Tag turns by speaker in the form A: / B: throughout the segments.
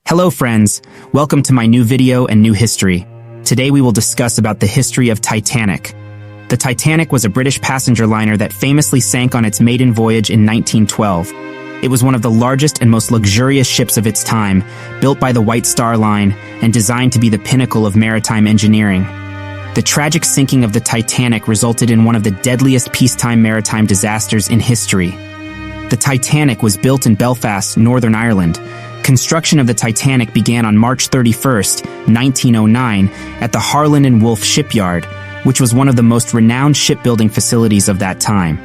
A: Hello friends, welcome to my new video and new history. Today we will discuss about the history of Titanic. The Titanic was a British passenger liner that famously sank on its maiden voyage in 1912. It was one of the largest and most luxurious ships of its time, built by the White Star Line and designed to be the pinnacle of maritime engineering. The tragic sinking of the Titanic resulted in one of the deadliest peacetime maritime disasters in history. The Titanic was built in Belfast, Northern Ireland. Construction of the Titanic began on March 31st, 1909, at the Harland & Wolff shipyard, which was one of the most renowned shipbuilding facilities of that time.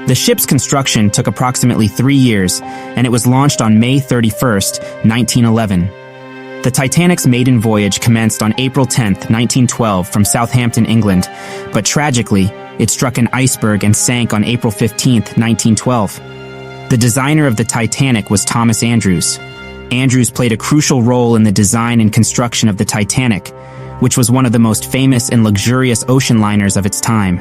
A: The ship's construction took approximately 3 years, and it was launched on May 31st, 1911. The Titanic's maiden voyage commenced on April 10th, 1912, from Southampton, England, but tragically, it struck an iceberg and sank on April 15th, 1912. The designer of the Titanic was Thomas Andrews. Andrews played a crucial role in the design and construction of the Titanic, which was one of the most famous and luxurious ocean liners of its time.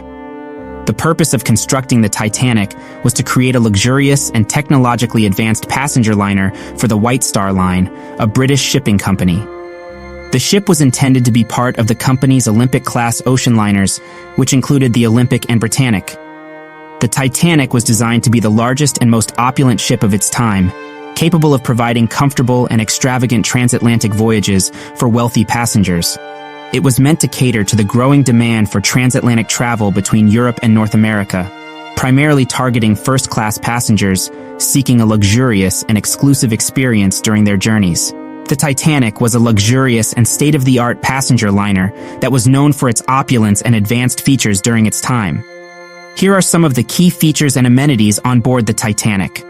A: The purpose of constructing the Titanic was to create a luxurious and technologically advanced passenger liner for the White Star Line, a British shipping company. The ship was intended to be part of the company's Olympic-class ocean liners, which included the Olympic and Britannic. The Titanic was designed to be the largest and most opulent ship of its time, capable of providing comfortable and extravagant transatlantic voyages for wealthy passengers. It was meant to cater to the growing demand for transatlantic travel between Europe and North America, primarily targeting first-class passengers seeking a luxurious and exclusive experience during their journeys. The Titanic was a luxurious and state-of-the-art passenger liner that was known for its opulence and advanced features during its time. Here are some of the key features and amenities on board the Titanic.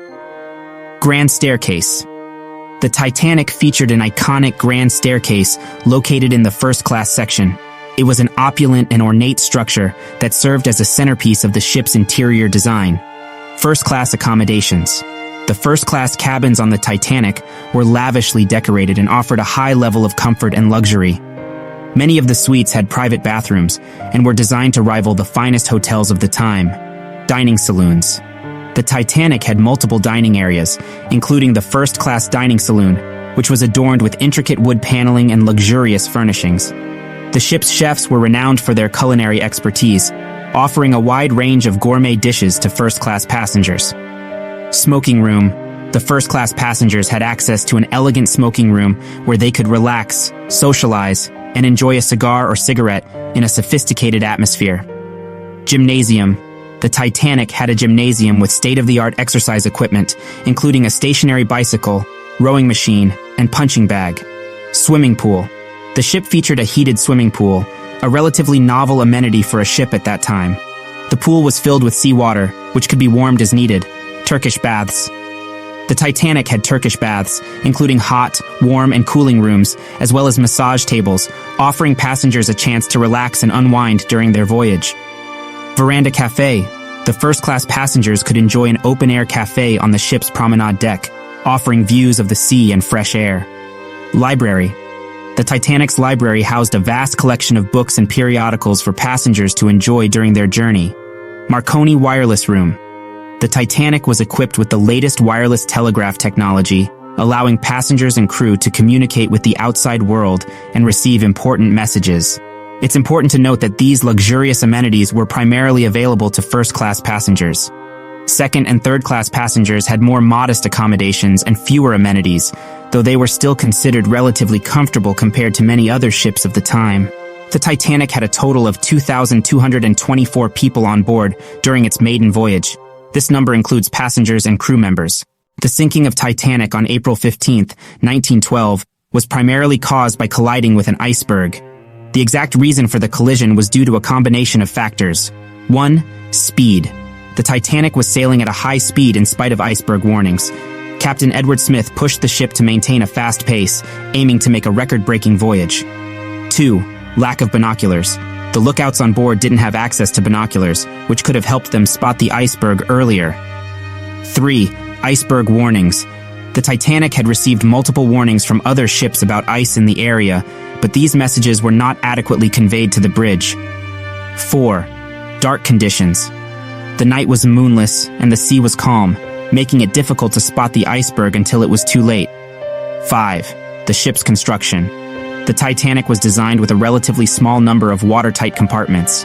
A: Grand Staircase. The Titanic featured an iconic grand staircase located in the first-class section. It was an opulent and ornate structure that served as a centerpiece of the ship's interior design. First-class accommodations. The first-class cabins on the Titanic were lavishly decorated and offered a high level of comfort and luxury. Many of the suites had private bathrooms and were designed to rival the finest hotels of the time. Dining saloons. The Titanic had multiple dining areas, including the first-class dining saloon, which was adorned with intricate wood paneling and luxurious furnishings. The ship's chefs were renowned for their culinary expertise, offering a wide range of gourmet dishes to first-class passengers. Smoking room. The first-class passengers had access to an elegant smoking room where they could relax, socialize, and enjoy a cigar or cigarette in a sophisticated atmosphere. Gymnasium. The Titanic had a gymnasium with state-of-the-art exercise equipment, including a stationary bicycle, rowing machine, and punching bag. Swimming pool. The ship featured a heated swimming pool, a relatively novel amenity for a ship at that time. The pool was filled with seawater, which could be warmed as needed. Turkish baths. The Titanic had Turkish baths, including hot, warm, and cooling rooms, as well as massage tables, offering passengers a chance to relax and unwind during their voyage. Veranda Cafe. The first-class passengers could enjoy an open-air cafe on the ship's promenade deck, offering views of the sea and fresh air. Library. The Titanic's library housed a vast collection of books and periodicals for passengers to enjoy during their journey. Marconi Wireless Room. The Titanic was equipped with the latest wireless telegraph technology, allowing passengers and crew to communicate with the outside world and receive important messages. It's important to note that these luxurious amenities were primarily available to first-class passengers. Second- and third-class passengers had more modest accommodations and fewer amenities, though they were still considered relatively comfortable compared to many other ships of the time. The Titanic had a total of 2,224 people on board during its maiden voyage. This number includes passengers and crew members. The sinking of Titanic on April 15th, 1912, was primarily caused by colliding with an iceberg. The exact reason for the collision was due to a combination of factors. 1. Speed. The Titanic was sailing at a high speed in spite of iceberg warnings. Captain Edward Smith pushed the ship to maintain a fast pace, aiming to make a record-breaking voyage. 2. Lack of binoculars. The lookouts on board didn't have access to binoculars, which could have helped them spot the iceberg earlier. 3. Iceberg warnings. The Titanic had received multiple warnings from other ships about ice in the area, but these messages were not adequately conveyed to the bridge. 4. Dark conditions. The night was moonless and the sea was calm, making it difficult to spot the iceberg until it was too late. 5. The ship's construction. The Titanic was designed with a relatively small number of watertight compartments.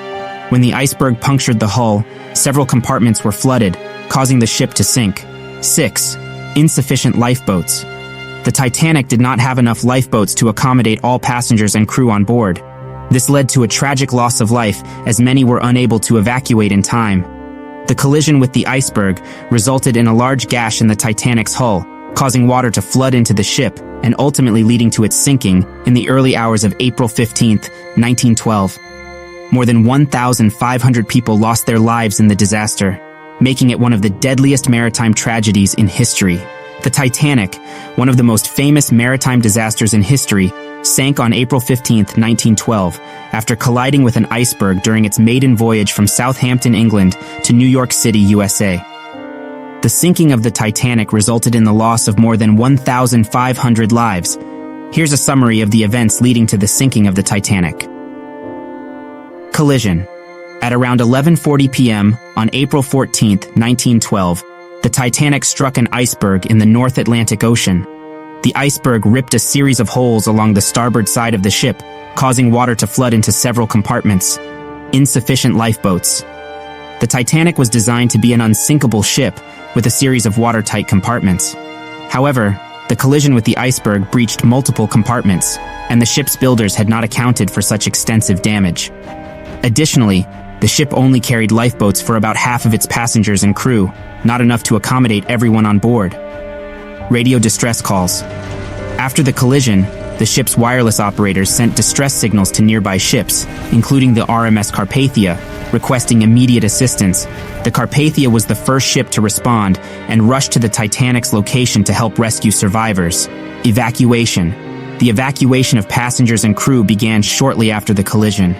A: When the iceberg punctured the hull, several compartments were flooded, causing the ship to sink. 6. Insufficient lifeboats. The Titanic did not have enough lifeboats to accommodate all passengers and crew on board. This led to a tragic loss of life, as many were unable to evacuate in time. The collision with the iceberg resulted in a large gash in the Titanic's hull, causing water to flood into the ship and ultimately leading to its sinking in the early hours of April 15, 1912. More than 1,500 people lost their lives in the disaster, making it one of the deadliest maritime tragedies in history. The Titanic, one of the most famous maritime disasters in history, sank on April 15, 1912, after colliding with an iceberg during its maiden voyage from Southampton, England to New York City, USA. The sinking of the Titanic resulted in the loss of more than 1,500 lives. Here's a summary of the events leading to the sinking of the Titanic. Collision. At around 11:40 p.m. on April 14, 1912, the Titanic struck an iceberg in the North Atlantic Ocean. The iceberg ripped a series of holes along the starboard side of the ship, causing water to flood into several compartments. Insufficient lifeboats. The Titanic was designed to be an unsinkable ship with a series of watertight compartments. However, the collision with the iceberg breached multiple compartments, and the ship's builders had not accounted for such extensive damage. Additionally, the ship only carried lifeboats for about half of its passengers and crew, not enough to accommodate everyone on board. Radio distress calls. After the collision, the ship's wireless operators sent distress signals to nearby ships, including the RMS Carpathia, requesting immediate assistance. The Carpathia was the first ship to respond and rushed to the Titanic's location to help rescue survivors. Evacuation. The evacuation of passengers and crew began shortly after the collision.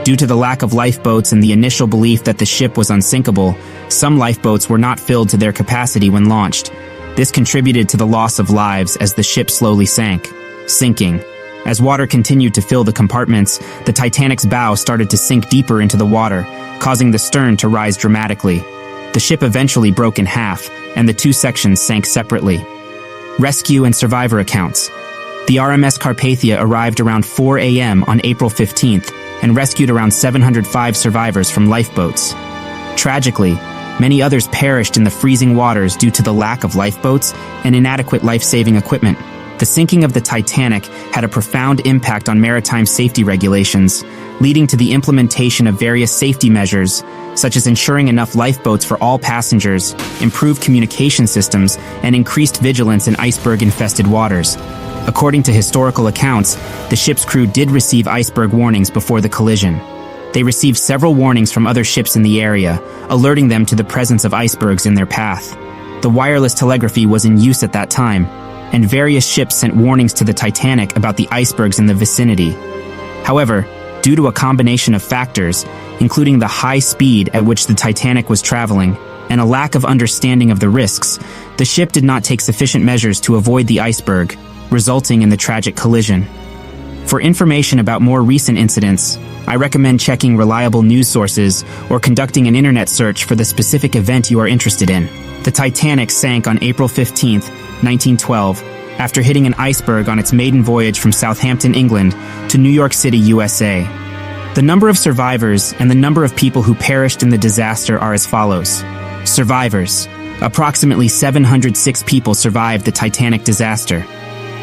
A: Due to the lack of lifeboats and the initial belief that the ship was unsinkable, some lifeboats were not filled to their capacity when launched. This contributed to the loss of lives as the ship slowly sank. Sinking. As water continued to fill the compartments, the Titanic's bow started to sink deeper into the water, causing the stern to rise dramatically. The ship eventually broke in half, and the two sections sank separately. Rescue and survivor accounts. The RMS Carpathia arrived around 4 a.m. on April 15th and rescued around 705 survivors from lifeboats. Tragically, many others perished in the freezing waters due to the lack of lifeboats and inadequate life-saving equipment. The sinking of the Titanic had a profound impact on maritime safety regulations, leading to the implementation of various safety measures, such as ensuring enough lifeboats for all passengers, improved communication systems, and increased vigilance in iceberg-infested waters. According to historical accounts, the ship's crew did receive iceberg warnings before the collision. They received several warnings from other ships in the area, alerting them to the presence of icebergs in their path. The wireless telegraphy was in use at that time, and various ships sent warnings to the Titanic about the icebergs in the vicinity. However, due to a combination of factors, including the high speed at which the Titanic was traveling and a lack of understanding of the risks, the ship did not take sufficient measures to avoid the iceberg, resulting in the tragic collision. For information about more recent incidents, I recommend checking reliable news sources or conducting an internet search for the specific event you are interested in. The Titanic sank on April 15, 1912, after hitting an iceberg on its maiden voyage from Southampton, England to New York City, USA. The number of survivors and the number of people who perished in the disaster are as follows. Survivors. Approximately 706 people survived the Titanic disaster.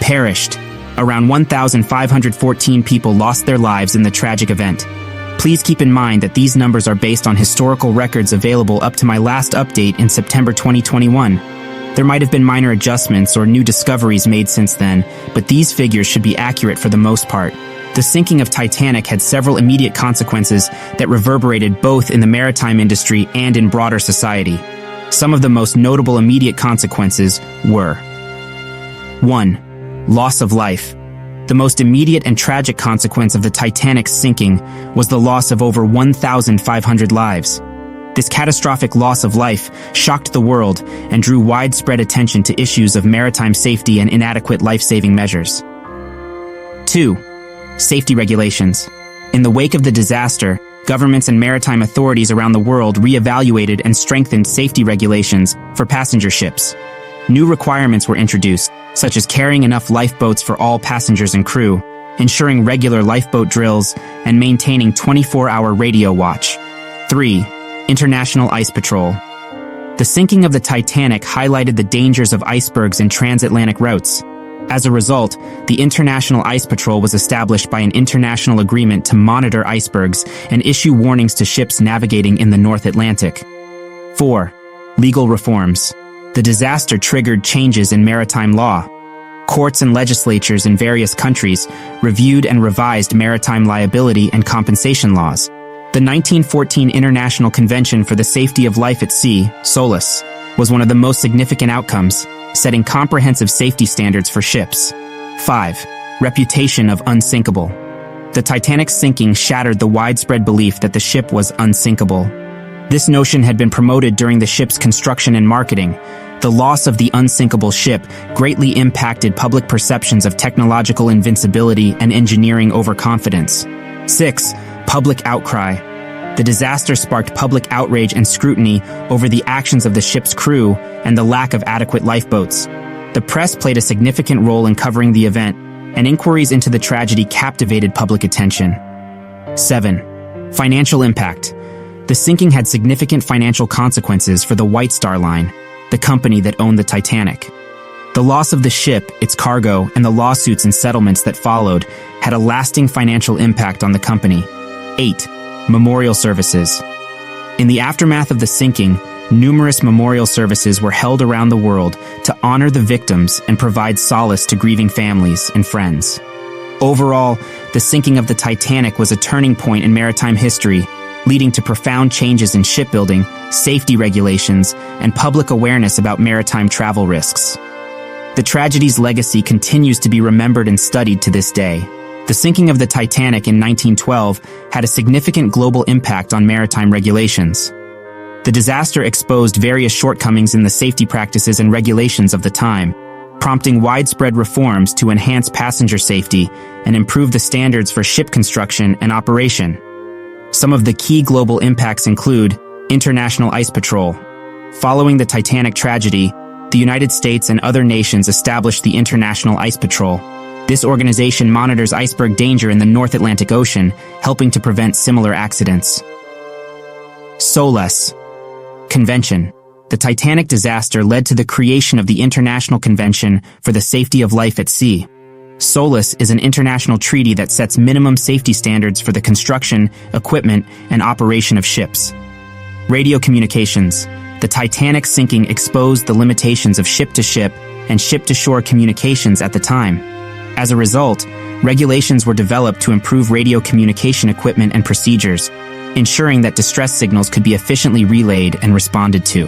A: Perished. Around 1,514 people lost their lives in the tragic event. Please keep in mind that these numbers are based on historical records available up to my last update in September 2021. There might have been minor adjustments or new discoveries made since then, but these figures should be accurate for the most part. The sinking of Titanic had several immediate consequences that reverberated both in the maritime industry and in broader society. Some of the most notable immediate consequences were: 1. Loss of life. The most immediate and tragic consequence of the Titanic's sinking was the loss of over 1,500 lives. This catastrophic loss of life shocked the world and drew widespread attention to issues of maritime safety and inadequate life-saving measures. 2. Safety regulations. In the wake of the disaster, governments and maritime authorities around the world re-evaluated and strengthened safety regulations for passenger ships. new requirements were introduced, such as carrying enough lifeboats for all passengers and crew, ensuring regular lifeboat drills, and maintaining 24-hour radio watch. 3. International Ice Patrol. The sinking of the Titanic highlighted the dangers of icebergs in transatlantic routes. As a result, the International Ice Patrol was established by an international agreement to monitor icebergs and issue warnings to ships navigating in the North Atlantic. 4. Legal reforms. The disaster triggered changes in maritime law. Courts and legislatures in various countries reviewed and revised maritime liability and compensation laws. The 1914 International Convention for the Safety of Life at Sea, SOLAS, was one of the most significant outcomes, setting comprehensive safety standards for ships. 5. Reputation of unsinkable. The Titanic's sinking shattered the widespread belief that the ship was unsinkable. This notion had been promoted during the ship's construction and marketing. The loss of the unsinkable ship greatly impacted public perceptions of technological invincibility and engineering overconfidence. 6. Public outcry. The disaster sparked public outrage and scrutiny over the actions of the ship's crew and the lack of adequate lifeboats. The press played a significant role in covering the event, and inquiries into the tragedy captivated public attention. 7. Financial impact. The sinking had significant financial consequences for the White Star Line, the company that owned the Titanic. The loss of the ship, its cargo, and the lawsuits and settlements that followed had a lasting financial impact on the company. 8. Memorial services. In the aftermath of the sinking, numerous memorial services were held around the world to honor the victims and provide solace to grieving families and friends. Overall, the sinking of the Titanic was a turning point in maritime history, leading to profound changes in shipbuilding, safety regulations, and public awareness about maritime travel risks. The tragedy's legacy continues to be remembered and studied to this day. The sinking of the Titanic in 1912 had a significant global impact on maritime regulations. The disaster exposed various shortcomings in the safety practices and regulations of the time, prompting widespread reforms to enhance passenger safety and improve the standards for ship construction and operation. Some of the key global impacts include International Ice Patrol. Following the Titanic tragedy, the United States and other nations established the International Ice Patrol. This organization monitors iceberg danger in the North Atlantic Ocean, helping to prevent similar accidents. SOLAS Convention. The Titanic disaster led to the creation of the International Convention for the Safety of Life at Sea. SOLAS is an international treaty that sets minimum safety standards for the construction, equipment, and operation of ships. Radio communications. The Titanic sinking exposed the limitations of ship-to-ship and ship-to-shore communications at the time. As a result, regulations were developed to improve radio communication equipment and procedures, ensuring that distress signals could be efficiently relayed and responded to.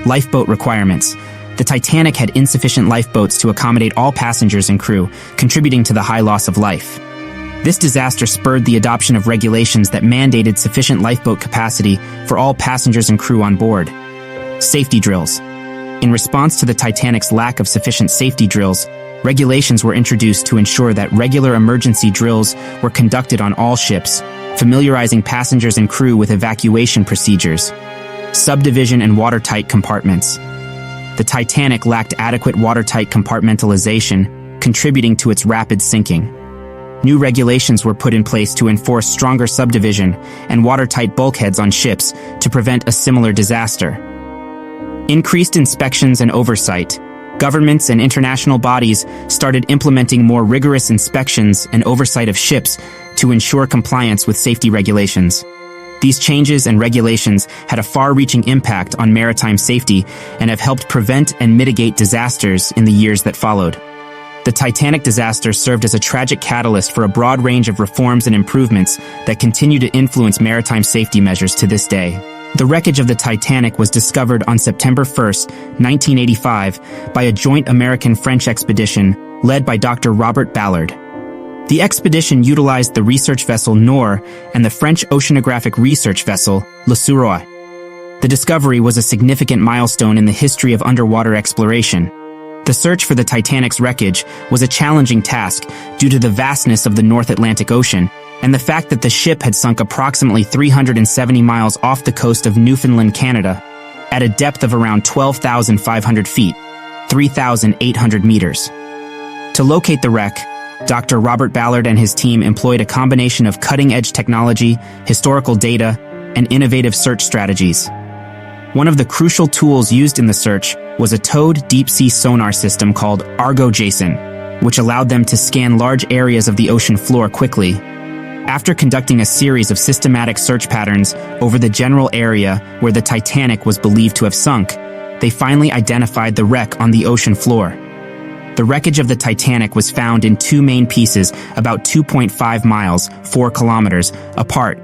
A: Lifeboat requirements. The Titanic had insufficient lifeboats to accommodate all passengers and crew, contributing to the high loss of life. This disaster spurred the adoption of regulations that mandated sufficient lifeboat capacity for all passengers and crew on board. Safety drills. In response to the Titanic's lack of sufficient safety drills, regulations were introduced to ensure that regular emergency drills were conducted on all ships, familiarizing passengers and crew with evacuation procedures. Subdivision and watertight compartments. The Titanic lacked adequate watertight compartmentalization, contributing to its rapid sinking. New regulations were put in place to enforce stronger subdivision and watertight bulkheads on ships to prevent a similar disaster. Increased inspections and oversight. Governments and international bodies started implementing more rigorous inspections and oversight of ships to ensure compliance with safety regulations. These changes and regulations had a far-reaching impact on maritime safety and have helped prevent and mitigate disasters in the years that followed. The Titanic disaster served as a tragic catalyst for a broad range of reforms and improvements that continue to influence maritime safety measures to this day. The wreckage of the Titanic was discovered on September 1, 1985, by a joint American-French expedition led by Dr. Robert Ballard. The expedition utilized the research vessel Nord and the French oceanographic research vessel Le Suroît. The discovery was a significant milestone in the history of underwater exploration. The search for the Titanic's wreckage was a challenging task due to the vastness of the North Atlantic Ocean and the fact that the ship had sunk approximately 370 miles off the coast of Newfoundland, Canada, at a depth of around 12,500 feet. 3,800 meters. To locate the wreck, Dr. Robert Ballard and his team employed a combination of cutting-edge technology, historical data, and innovative search strategies. One of the crucial tools used in the search was a towed deep-sea sonar system called Argo-Jason, which allowed them to scan large areas of the ocean floor quickly. After conducting a series of systematic search patterns over the general area where the Titanic was believed to have sunk, they finally identified the wreck on the ocean floor. The wreckage of the Titanic was found in two main pieces about 2.5 miles, 4 kilometers, apart.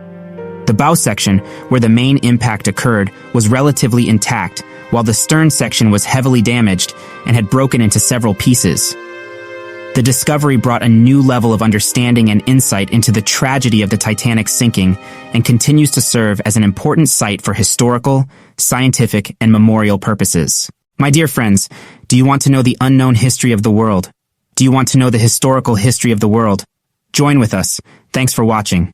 A: The bow section, where the main impact occurred, was relatively intact, while the stern section was heavily damaged and had broken into several pieces. The discovery brought a new level of understanding and insight into the tragedy of the Titanic's sinking and continues to serve as an important site for historical, scientific, and memorial purposes. My dear friends, do you want to know the unknown history of the world? Do you want to know the historical history of the world? Join with us. Thanks for watching.